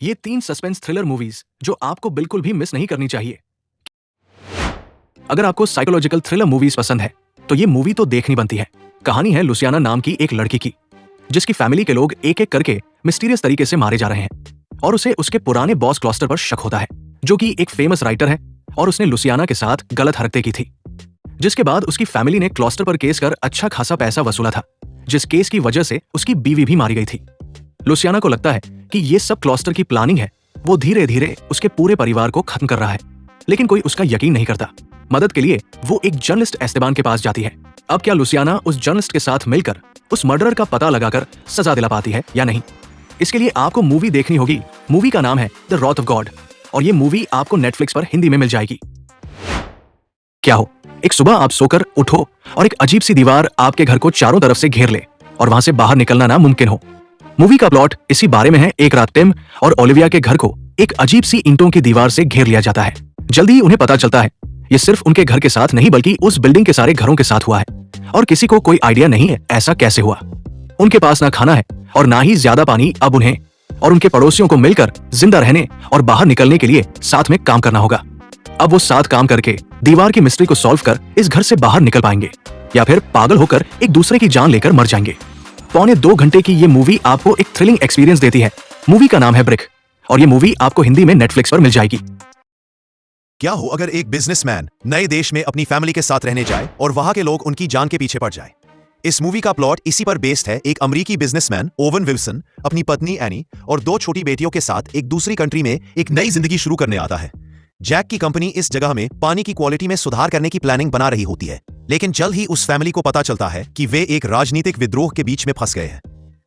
ये 3 suspense thriller movies जो आपको बिल्कुल भी मिस नहीं करनी चाहिए। अगर आपको साइकोलॉजिकल थ्रिलर मूवीज पसंद है तो ये मूवी तो देखनी बनती है। कहानी है लुसियाना नाम की एक लड़की की, जिसकी फैमिली के लोग एक एक करके मिस्टीरियस तरीके से मारे जा रहे हैं और उसे उसके पुराने बॉस क्लॉस्टर पर शक होता है, जो कि एक फेमस राइटर है और उसने लुसियाना के साथ गलत हरकतें की थी। जिसके बाद उसकी फैमिली ने क्लॉस्टर पर केस कर अच्छा खासा पैसा वसूला था, जिस केस की वजह से उसकी बीवी भी मारी गई थी। लुसियाना को लगता है कि ये सब क्लॉस्टर की प्लानिंग है। वो धीरे धीरे उसके पूरे परिवार को खत्म कर रहा है, लेकिन कोई उसका यकीन नहीं करता। मदद के लिए वो एक जर्नलिस्ट एस्तेबान के पास जाती है। अब क्या लुसियाना उस जर्नलिस्ट के साथ मिलकर उस मर्डरर का पता लगाकर सजा दिला पाती है या नहीं? इसके लिए आपको मूवी देखनी होगी। मूवी का नाम है द रॉथ ऑफ गॉड और ये मूवी आपको नेटफ्लिक्स पर हिंदी में मिल जाएगी। क्या हो, एक सुबह आप सोकर उठो और एक अजीब सी दीवार आपके घर को चारों तरफ से घेर ले और वहां से बाहर निकलना नामुमकिन हो। मूवी का प्लॉट इसी बारे में है। एक रात टिम और ओलिविया के घर को एक अजीब सी ईंटों की दीवार से घेर लिया जाता है। जल्दी ही उन्हें पता चलता है ये सिर्फ उनके घर के साथ नहीं बल्कि उस बिल्डिंग के सारे घरों के साथ हुआ है और किसी को कोई आइडिया नहीं है ऐसा कैसे हुआ। उनके पास ना खाना है और ना ही ज्यादा पानी। अब उन्हें और उनके पड़ोसियों को मिलकर जिंदा रहने और बाहर निकलने के लिए साथ में काम करना होगा। अब वो साथ काम करके दीवार की मिस्ट्री को सॉल्व कर इस घर से बाहर निकल पाएंगे या फिर पागल होकर एक दूसरे की जान लेकर मर जाएंगे। 2.25 घंटे की ये मूवी आपको एक थ्रिलिंग एक्सपीरियंस देती है। मूवी का नाम है ब्रिक और ये मूवी आपको हिंदी में नेटफ्लिक्स पर मिल जाएगी। क्या हो अगर एक बिजनेसमैन नए देश में अपनी फैमिली के साथ रहने जाए और वहां के लोग उनकी जान के पीछे पड़ जाए। इस मूवी का प्लॉट इसी पर बेस्ड है। एक अमेरिकी बिजनेसमैन ओवन विल्सन अपनी पत्नी एनी और 2 छोटी बेटियों के साथ एक दूसरी कंट्री में एक नई जिंदगी शुरू करने आता है। जैक की कंपनी इस जगह में पानी की क्वालिटी में सुधार करने की प्लानिंग बना रही होती है, लेकिन जल्द ही उस फैमिली को पता चलता है कि वे एक राजनीतिक विद्रोह के बीच में फंस गए हैं।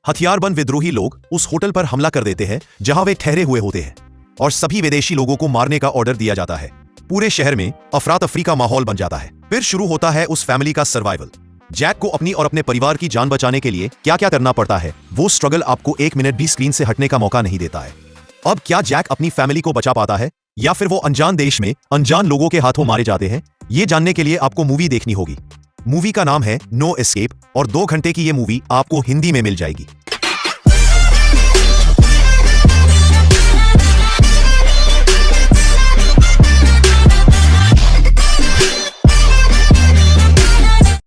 हथियारबंद विद्रोही लोग उस होटल पर हमला कर देते हैं जहां वे ठहरे हुए होते हैं और सभी विदेशी लोगों को मारने का ऑर्डर दिया जाता है। पूरे शहर में अफरा तफरी का माहौल बन जाता है। फिर शुरू होता है उस फैमिली का सर्वाइवल। जैक को अपनी और अपने परिवार की जान बचाने के लिए क्या क्या करना पड़ता है, वो स्ट्रगल आपको 1 मिनट भी स्क्रीन से हटने का मौका नहीं देता है। अब क्या जैक अपनी फैमिली को बचा पाता है या फिर वो अनजान देश में अनजान लोगों के हाथों मारे जाते हैं? ये जानने के लिए आपको मूवी देखनी होगी। मूवी का नाम है नो एस्केप और 2 घंटे की ये मूवी आपको हिंदी में मिल जाएगी।